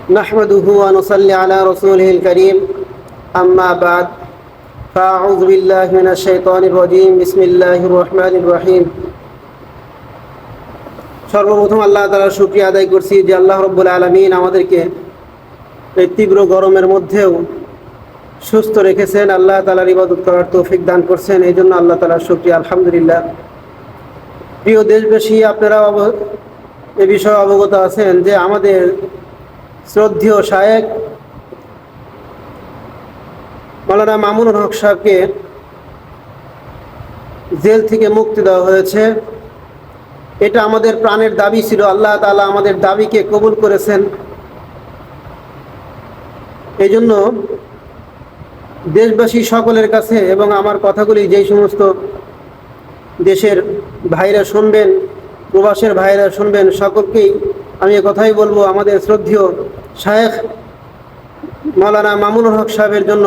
نحمده ونصلي على رسوله الكريم أما بعد فأعوذ بالله من الشيطان الرجيم بسم الله الرحمن الرحيم সর্বপ্রথম আল্লাহ তাআলার শুকরিয়া আদায় করছি যে আল্লাহ রাব্বুল আলামিন আমাদেরকে এই তীব্র গরমের মধ্যেও সুস্থ রেখেছেন। আল্লাহ তাআলার ইবাদত করার তৌফিক দান করছেন, এই জন্য আল্লাহ তাআলার শুকরিয়া, আলহামদুলিল্লাহ। প্রিয় দেশবাসী, আপনারা এ বিষয়ে অবগত আছেন যে আমাদের শ্রদ্ধেয় শায়েখ মাওলানা মামুনুল হক সাহেবকে জেল থেকে মুক্তি দেওয়া হয়েছে। এটা আমাদের প্রাণের দাবি ছিল। আল্লাহ তাআলা আমাদের দাবিকে কবুল করেছেন। এই জন্য দেশবাসী সকলের কাছে এবং আমার কথাগুলি যেই সমস্ত দেশের ভাইরা শুনবেন, প্রবাসের ভাইরা শুনবেন, সকলকেই আমি এ কথাই বলবো, আমাদের শ্রদ্ধেয় শায়েখ মাওলানা মামুনুল হক সাহেবের জন্য,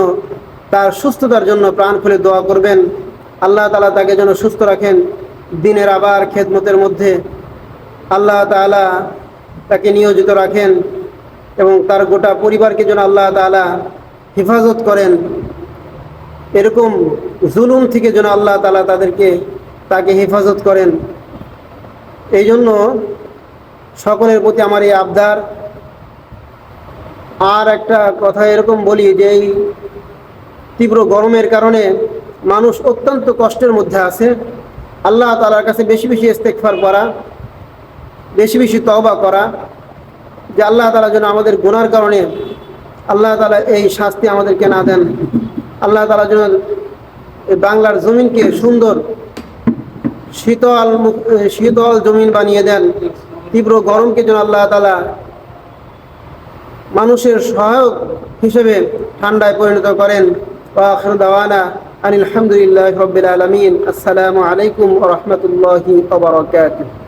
তার সুস্থতার জন্য প্রাণ খুলে দোয়া করবেন। আল্লাহ তাআলা তাকে যেন সুস্থ রাখেন, দিনের আবার খেদমতের মধ্যে আল্লাহ তাআলা তাকে নিয়োজিত রাখেন এবং তার গোটা পরিবারকে যেন আল্লাহ তাআলা হেফাজত করেন। এরকম জুলুম থেকে যেন আল্লাহ তাআলা তাকে হেফাজত করেন। এই জন্য সকলের প্রতি আমার এই আবদার। আর একটা কথা এরকম বলি যে এই তীব্র গরমের কারণে মানুষ অত্যন্ত কষ্টের মধ্যে আছে। আল্লাহ তাআলার কাছে বেশি বেশি ইস্তেগফার করা, বেশি বেশি তওবা করা, যে আল্লাহ তাআলা যেন আমাদের গুনার কারণে আল্লাহ তাআলা এই শাস্তি আমাদেরকে না দেন। আল্লাহ তাআলা যেন এই বাংলার জমিনকে সুন্দর শীতল জমিন বানিয়ে দেন। তীব্র গরমকে যেন আল্লাহ তাআলা মানুষের সহায়ক হিসেবে ঠান্ডায় পরিণত করেন। ওয়া আখিরু দাওয়ানা আনিল হামদুলিল্লাহি রাব্বিল আলামিন। আসসালামু আলাইকুম ওয়া রাহমাতুল্লাহি ওয়া বারাকাতুহু।